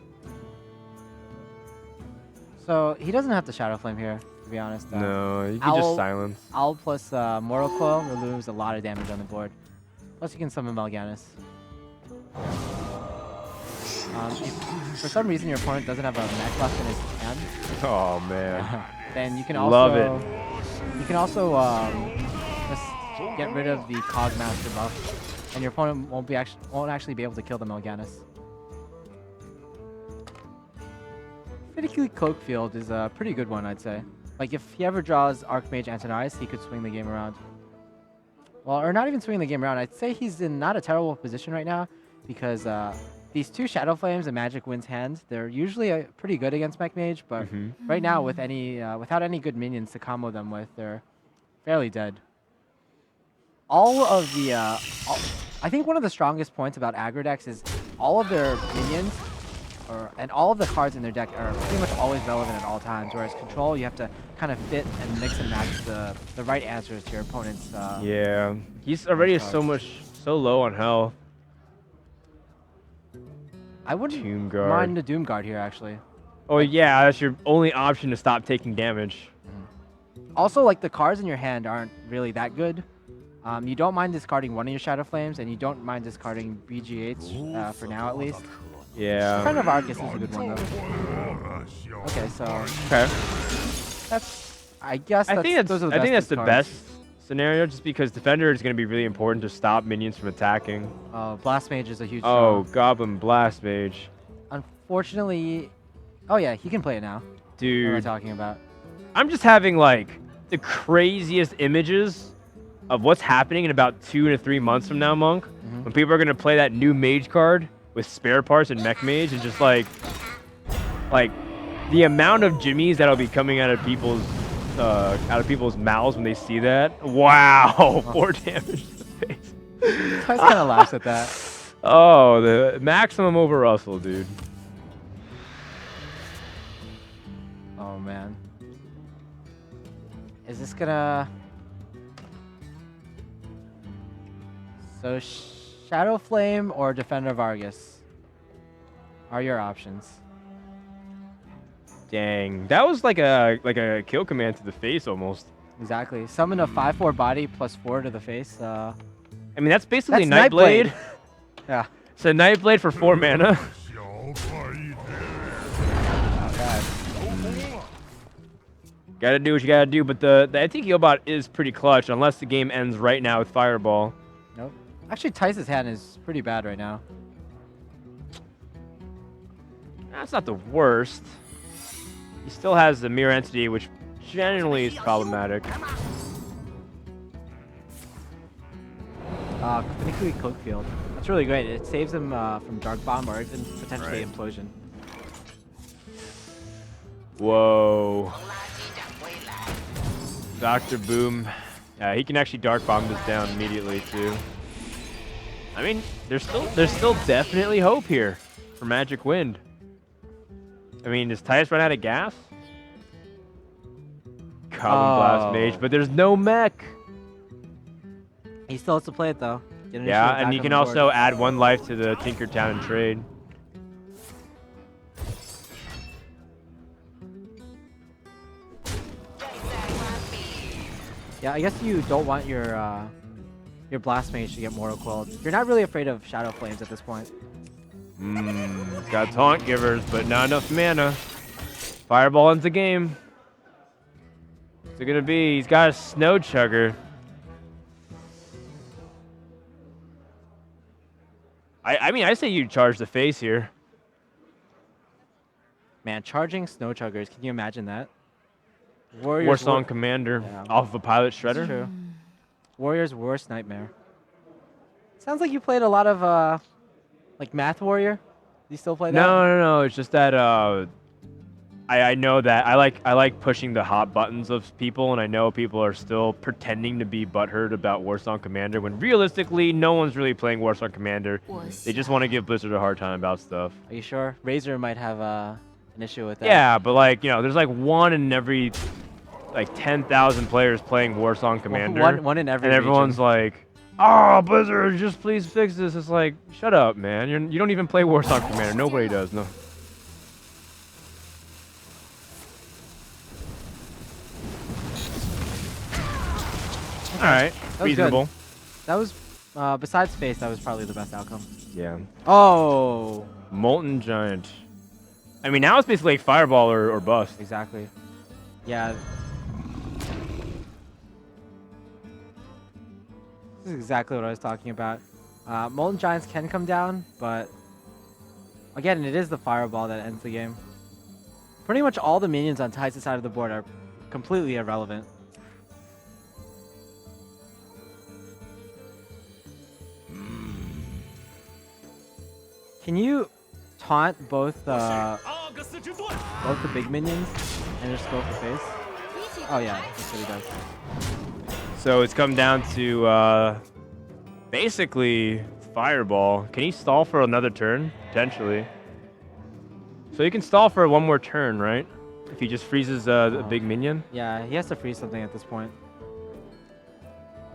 So he doesn't have to Shadow Flame here, to be honest. No, you can just silence. Owl plus Mortal Coil removes a lot of damage on the board. Plus you can summon Melganis. If for some reason your opponent doesn't have a mech left in his hand, oh man, then you can also love it. You can also just get rid of the Cogmaster buff, and your opponent won't actually be able to kill the Melganis. Critically Cloak Field is a pretty good one, I'd say. Like, if he ever draws Archmage Antonias, he could swing the game around. Well, or not even swing the game around. I'd say he's in not a terrible position right now, because these 2 Shadow Flames in MagicWind's hand, they're usually pretty good against Mech Mage, but right now, with without any good minions to combo them with, they're fairly dead. All of the... I think one of the strongest points about aggro decks is all of their minions and all of the cards in their deck are pretty much always relevant at all times, whereas Control, you have to kind of fit and mix and match the right answers to your opponent's yeah, he's already so low on health. I wouldn't mind the Doom Guard here, actually. Oh yeah, that's your only option to stop taking damage. Also, like, the cards in your hand aren't really that good. You don't mind discarding one of your Shadow Flames, and you don't mind discarding BGH for now, at least. Yeah. Defender of Argus is a good one, though. Okay, so... Okay. I guess I think that's the best scenario, just because Defender is going to be really important to stop minions from attacking. Blast Mage is a huge draw. draw. Goblin Blast Mage. Unfortunately... Oh, yeah, he can play it now. Dude. What am I talking about? I'm just having, like, the craziest images of what's happening in about 2 to 3 months from now, Monk. When people are going to play that new Mage card with spare parts and Mech Mage, and just like the amount of jimmies that'll be coming out of people's mouths when they see that. Wow, 4 damage to the face. I kind of laughs at that. Oh, the maximum over Russell, dude. Oh man, is this gonna? So Shadow Flame or Defender of Argus are your options. Dang, that was like a kill command to the face almost. Exactly. Summon a 5/4 body plus 4 to the face. I mean, that's basically Nightblade. Yeah. So Nightblade for 4 mana. Gotta do what you gotta do, but the anti heal bot is pretty clutch unless the game ends right now with Fireball. Nope. Actually, Tice's hand is pretty bad right now. That's not the worst. He still has the Mirror Entity, which generally is problematic. Finicky Cloakfield. That's really great. It saves him from Dark Bomb or even potentially Right. Implosion. Whoa. Dr. Boom. He can actually Dark Bomb this down immediately too. I mean, there's still definitely hope here for MagicWind. I mean, does Titus run out of gas? Goblin Blast Mage, but there's no mech. He still has to play it though. Yeah, and you can also add 1 life to the Tinkertown and trade. Yeah, I guess you don't want your Blast Mage to get Mortal Coiled. You're not really afraid of Shadow Flames at this point. Got Taunt Givers, but not enough mana. Fireball ends the game. What's it gonna be? He's got a Snow Chugger. I mean, I say you charge the face here. Man, charging Snow Chuggers, can you imagine that? Warsong Commander off of a Pilot Shredder. That's true. Warrior's worst nightmare. Sounds like you played a lot of like Math Warrior. Do you still play that? No. It's just that I know that I like pushing the hot buttons of people, and I know people are still pretending to be butthurt about Warsong Commander when realistically no one's really playing Warsong Commander. They just want to give Blizzard a hard time about stuff. Are you sure? Razor might have an issue with that. Yeah, but like, you know, there's like 1 in every like 10,000 players playing Warsong Commander. One in every and everyone's region. like, "Oh, Blizzard, just please fix this." It's like, shut up, man. You don't even play Warsong Commander. Nobody does. No. All right, reasonable. Good. That was, besides space, that was probably the best outcome. Yeah. Oh! Molten Giant. I mean, now it's basically like Fireball or bust. Exactly. Yeah. This is exactly what I was talking about. Molten Giants can come down, but again, it is the Fireball that ends the game. Pretty much all the minions on Tice's side of the board are completely irrelevant. Can you taunt both the big minions and just go for face? Oh yeah, that's what he does. So it's come down to basically Fireball. Can he stall for another turn? Potentially. So he can stall for 1 more turn, right? If he just freezes a big minion? Yeah, he has to freeze something at this point.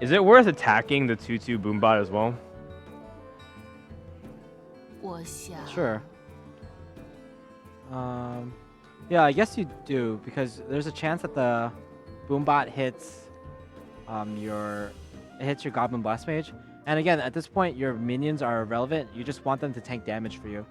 Is it worth attacking the 2/2 Boombot as well? Sure. Yeah, I guess you do, because there's a chance that the Boombot hits your Goblin Blast Mage. And again, at this point, your minions are irrelevant. You just want them to tank damage for you.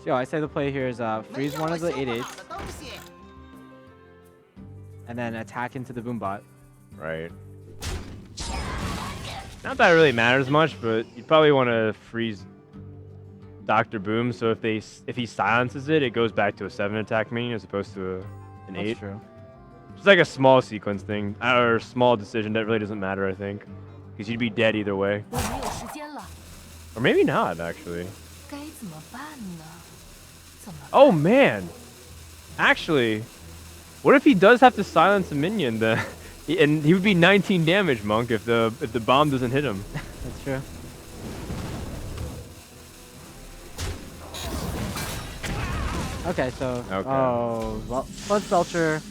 So I say the play here is freeze one of the 8/8s. And then attack into the Boombot. Right. Not that it really matters much, but you'd probably want to freeze Dr. Boom, so if he silences it, it goes back to a 7 attack minion as opposed to an 8. That's true. It's like a small sequence thing, or a small decision that really doesn't matter, I think. Because you'd be dead either way. Or maybe not, actually. Oh, man! Actually, what if he does have to silence a minion, and he would be 19 damage, Monk, if the bomb doesn't hit him. That's true. Okay, so... Okay. Oh, well, Sludge Belcher.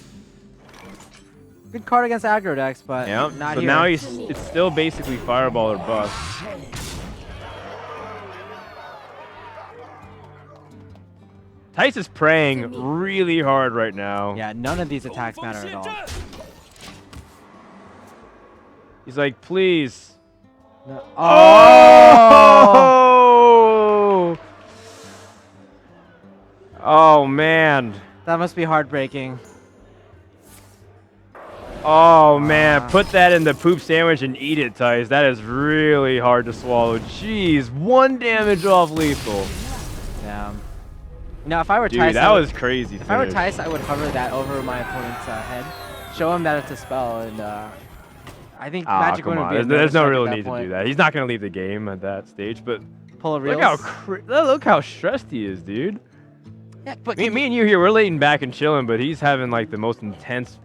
Good card against aggro decks, but Yeah, not so here. now it's still basically Fireball or bust. Tice is praying really hard right now. Yeah, none of these attacks matter at all. He's like, please. No. Oh! Oh, man. That must be heartbreaking. Oh, man. Put that in the poop sandwich and eat it, Tice. That is really hard to swallow. Jeez, 1 damage off lethal. Yeah. Now, if I were Dude, Tice, that was crazy. If I were Tice, I would hover that over my opponent's head, show him that it's a spell, and I think MagicWind would be. There's no real need to do that. He's not gonna leave the game at that stage. But pull a real. Look how stressed he is, dude. Yeah, but me and you here, we're laying back and chilling, but he's having like the most intense,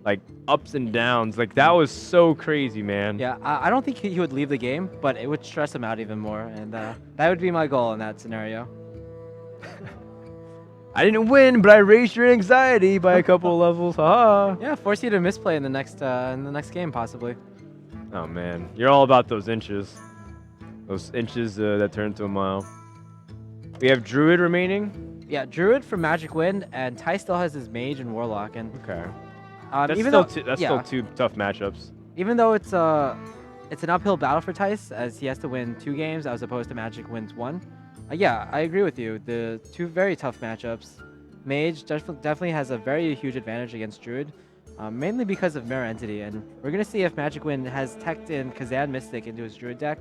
like ups and downs. Like that was so crazy, man. Yeah, I don't think he would leave the game, but it would stress him out even more, and that would be my goal in that scenario. I didn't win, but I raised your anxiety by a couple of levels. Haha. Yeah, force you to misplay in the next game possibly. Oh man, you're all about those inches. Those inches that turn to a mile. We have Druid remaining. Yeah, Druid for MagicWind, and Ty still has his Mage and Warlock. And okay, that's still two tough matchups. Even though it's an uphill battle for Tice, as he has to win 2 games as opposed to MagicWind's 1. Yeah, I agree with you. The 2 very tough matchups. Mage definitely has a very huge advantage against Druid, mainly because of Mirror Entity, and we're going to see if MagicWind has teched in Kazan Mystic into his Druid deck,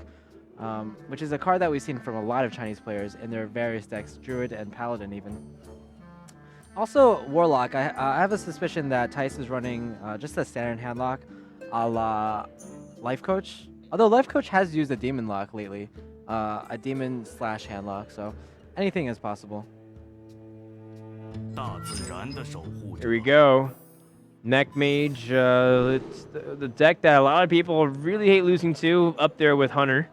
which is a card that we've seen from a lot of Chinese players in their various decks, Druid and Paladin even. Also, Warlock, I have a suspicion that Tice is running just a standard handlock a la Life Coach, although Life Coach has used a Demon Lock lately. A demon / handlock, so anything is possible. Here we go. Mech Mage, it's the deck that a lot of people really hate losing to, up there with Hunter.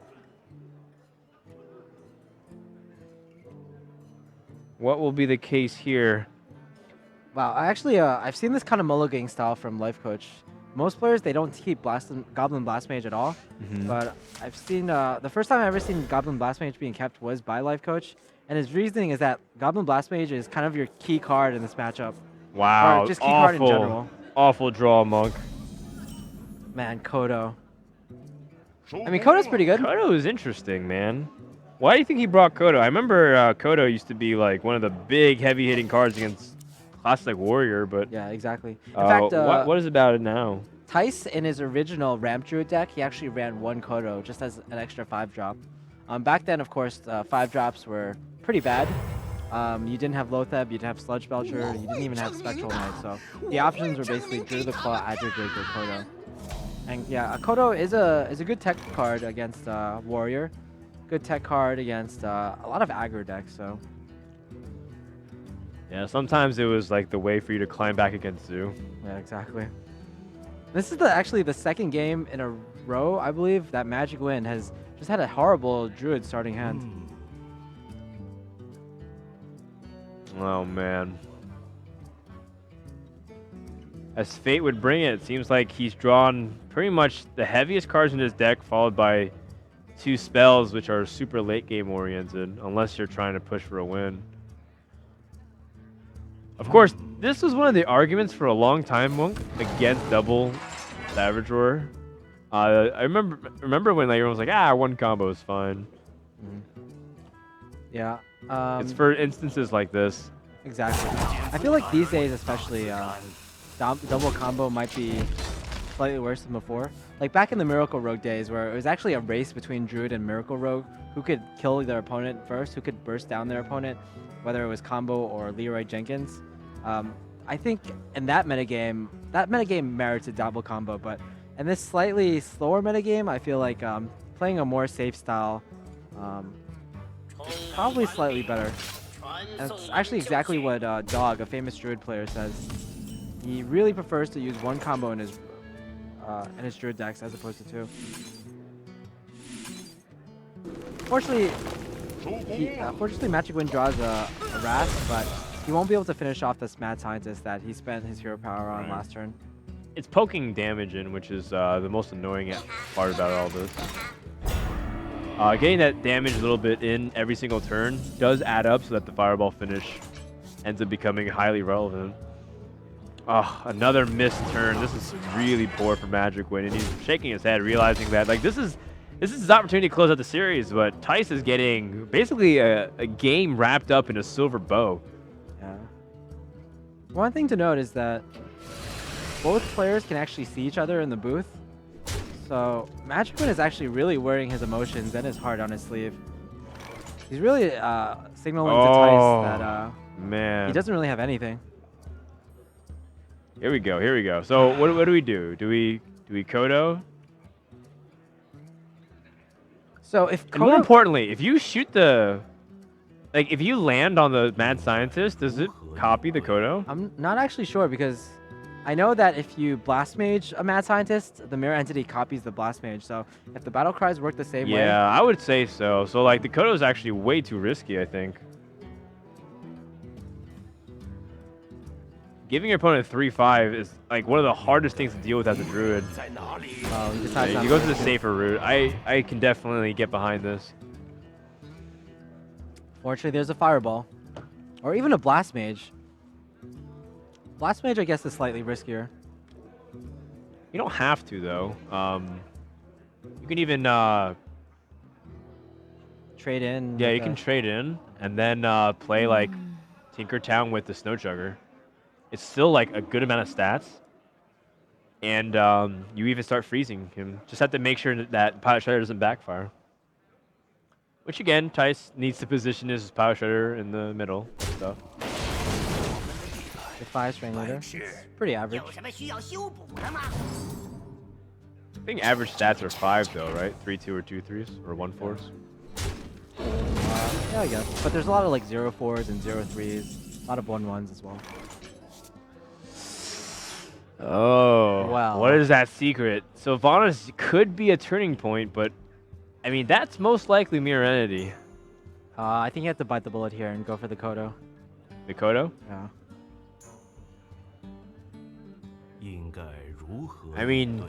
What will be the case here? Wow, I've seen this kind of mulliganing style from Life Coach. Most players, they don't keep Goblin Blast Mage at all, but I've seen, the first time I've ever seen Goblin Blast Mage being kept was by Life Coach, and his reasoning is that Goblin Blast Mage is kind of your key card in this matchup. Wow, or just key card in general. Awful draw, Monk. Man, Kodo. I mean, Kodo's pretty good. Kodo is interesting, man. Why do you think he brought Kodo? I remember Kodo used to be like one of the big, heavy-hitting cards against classic Warrior, but yeah, exactly. In fact, what is about it now? Tice, in his original Ramp Druid deck, he actually ran 1 Kodo just as an extra 5-drop. Back then, of course, 5-drops were pretty bad. You didn't have Lotheb, you didn't have Sludge Belcher, you didn't even have Spectral Knight, so the options were basically Druid the Claw, Adder Drake, or Kodo. And yeah, Kodo is a good tech card against Warrior, good tech card against a lot of aggro decks, so. Yeah, sometimes it was like the way for you to climb back against Zoo. Yeah, exactly. This is actually the 2nd game in a row, I believe, that MagicWind has just had a horrible Druid starting hand. Oh, man. As fate would bring it, it seems like he's drawn pretty much the heaviest cards in his deck, followed by 2 spells, which are super late game oriented, unless you're trying to push for a win. Of course, this was one of the arguments for a long time, Monk, against double Savage Roar. I remember when like, everyone was like, 1 combo is fine. Yeah. It's for instances like this. Exactly. I feel like these days, especially, double combo might be slightly worse than before. Like back in the Miracle Rogue days, where it was actually a race between Druid and Miracle Rogue, who could kill their opponent first, who could burst down their opponent, whether it was Combo or Leroy Jenkins. I think in that metagame merits a double combo, but in this slightly slower metagame, I feel like playing a more safe style probably slightly better. And it's actually exactly what Dog, a famous Druid player, says. He really prefers to use 1 combo in his Druid decks as opposed to 2. Fortunately, MagicWind draws a Wrath, but he won't be able to finish off this Mad Scientist that he spent his hero power on last turn. It's poking damage in, which is the most annoying part about all this. Getting that damage a little bit in every single turn does add up so that the Fireball finish ends up becoming highly relevant. Oh, another missed turn. This is really poor for MagicWind, and he's shaking his head, realizing that like this is his opportunity to close out the series, but Tice is getting basically a game wrapped up in a silver bow. Yeah. One thing to note is that both players can actually see each other in the booth. So MagicWind is actually really wearing his emotions and his heart on his sleeve. He's really signaling to Tice that man, he doesn't really have anything. Here we go. Here we go. So what do we do? Do we Kodo? So if and more importantly, if you shoot the if you land on the mad scientist, does it copy the Kodo? I'm not actually sure because I know that if you blast mage a mad scientist, the mirror entity copies the blast mage. So if the battle cries work the same way. Yeah, I would say so. So like the Kodo is actually way too risky, I think. Giving your opponent 3-5 is like one of the hardest things to deal with as a druid. He goes to the safer route. I can definitely get behind this. Fortunately, there's a fireball, or even a blast mage. Blast mage, I guess, is slightly riskier. You don't have to though. You can even trade in. Yeah, you can trade in and then play like Tinkertown with the Snow Chugger. It's still like a good amount of stats, and you even start freezing him. Just have to make sure that Pilot Shredder doesn't backfire. Which again, Tice needs to position his Pilot Shredder in the middle and stuff. Defies Strain Leader. It's pretty average. I think average stats are 5 though, right? 3-2 or 2-3s or 1-4s. Yeah, I guess. But there's a lot of like 0-4s and 0-3s. A lot of 1-1s as well. Oh, wow. What is that secret? So Vanas could be a turning point, but I mean, that's most likely Mirror Entity. I think you have to bite the bullet here and go for the Kodo. The Kodo? Yeah. I mean,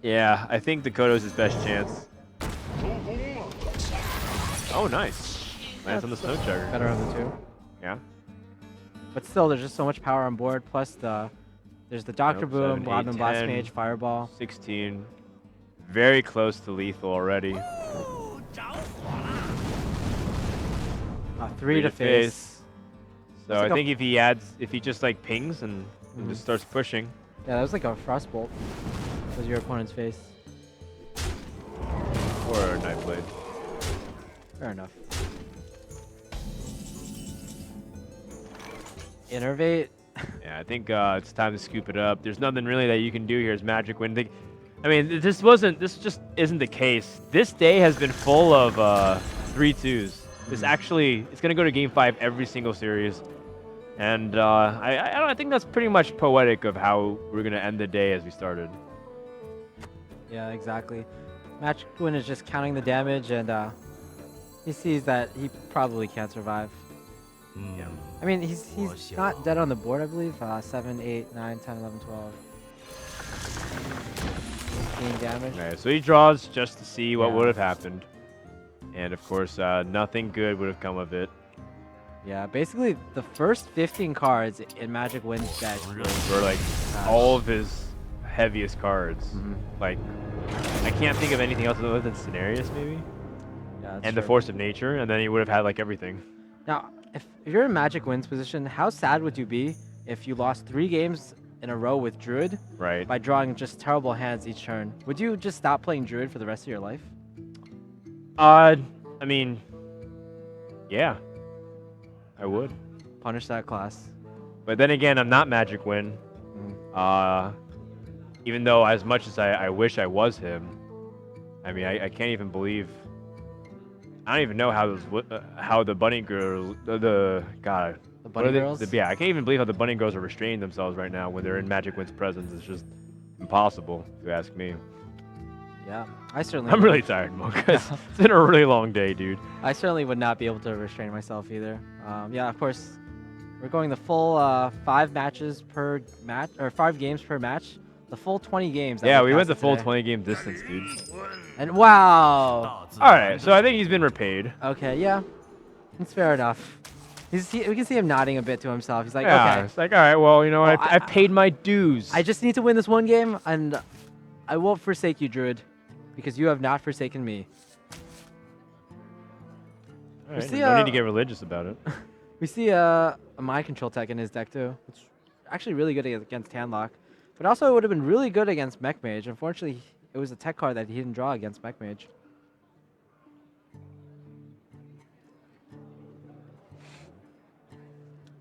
yeah, I think the Kodo's his best chance. Oh, nice. Lands on the Snow Chugger. Better of the two. Yeah. But still, there's just so much power on board. Plus, there's the Doctor Boom, 7, 8, Rodman Blast 10, Mage, Fireball. 16. Very close to lethal already. 3 to face. So I think if he just like pings and just starts pushing. Yeah, that was like a Frostbolt. Was your opponent's face. Or a Knife Blade. Fair enough. Innervate. Yeah, I think it's time to scoop it up. There's nothing really that you can do here as MagicWind. I mean, this just isn't the case. This day has been full of 3-2s. This actually, it's gonna go to Game 5 every single series, and I think that's pretty much poetic of how we're gonna end the day as we started. Yeah, exactly. MagicWind is just counting the damage, and he sees that he probably can't survive. Yeah. I mean, he's not dead on the board, I believe. 7, 8, 9, 10, 11, 12. 15 damage. Okay, so he draws just to see what would have happened. And of course, nothing good would have come of it. Yeah, basically, the first 15 cards in MagicWind's deck were like all of his heaviest cards. Like, I can't think of anything else other than Scenarius, maybe? Yeah, and the Force of Nature, and then he would have had like everything. Now, if you're in MagicWind's position, how sad would you be if you lost 3 games in a row with Druid by drawing just terrible hands each turn? Would you just stop playing Druid for the rest of your life? I mean, yeah, I would. Punish that class. But then again, I'm not MagicWind. Even though as much as I wish I was him, I mean, I can't even believe. I don't even know how the bunny girls, the bunny girls? Yeah, I can't even believe how the bunny girls are restraining themselves right now when they're in MagicWind's presence. It's just impossible, if you ask me. Yeah, I certainly. I'm really tired, Mo, because it's been a really long day, dude. I certainly would not be able to restrain myself either. Yeah, of course, we're going the full 5 matches per match, or 5 games per match. The full 20 games. Yeah, we went the full 20 game distance, dude. And wow. All right, so I think he's been repaid. Okay, yeah. It's fair enough. We can see him nodding a bit to himself. He's like, Yeah, okay, it's like, all right, well, you know, Well, I paid my dues. I just need to win this one game, and I won't forsake you, Druid, because you have not forsaken me. All right, see, no need to get religious about it. We see a mind control tech in his deck too. It's actually really good against Handlock, but also it would have been really good against Mech Mage. Unfortunately, it was a tech card that he didn't draw against Mech Mage.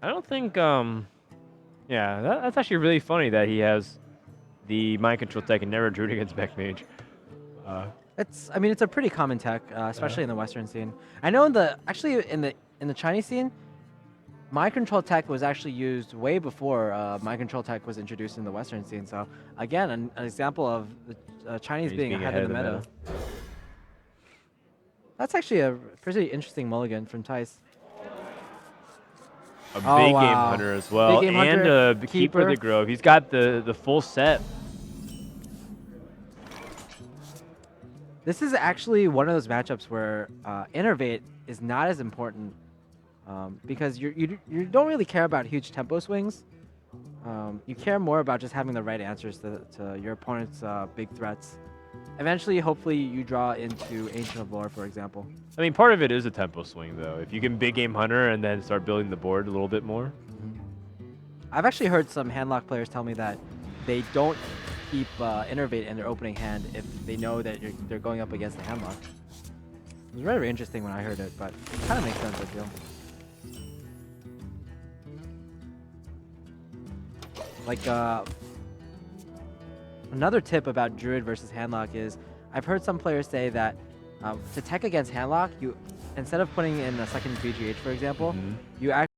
I don't think, yeah, that's actually really funny that he has the mind control tech and never drew it against Mech Mage. I mean, it's a pretty common tech, especially in the Western scene. I know in the Chinese scene, mind control tech was actually used way before mind control tech was introduced in the Western scene. So again, an example of the Chinese being ahead of the meta. That's actually a pretty interesting mulligan from Thijs. A big game hunter as well, Big game and hunter, a keeper of the Grove. He's got the full set. This is actually one of those matchups where Innervate is not as important because you don't really care about huge tempo swings. You care more about just having the right answers to your opponent's big threats. Eventually, hopefully, you draw into Ancient of Lore, for example. I mean, part of it is a tempo swing, though. If you can big game hunter and then start building the board a little bit more. I've actually heard some Handlock players tell me that they don't keep Innervate in their opening hand if they know that they're going up against the Handlock. It was very interesting when I heard it, but it kind of makes sense, I feel. Like, another tip about Druid versus Handlock is I've heard some players say that to tech against Handlock, instead of putting in a second BGH, for example, you actually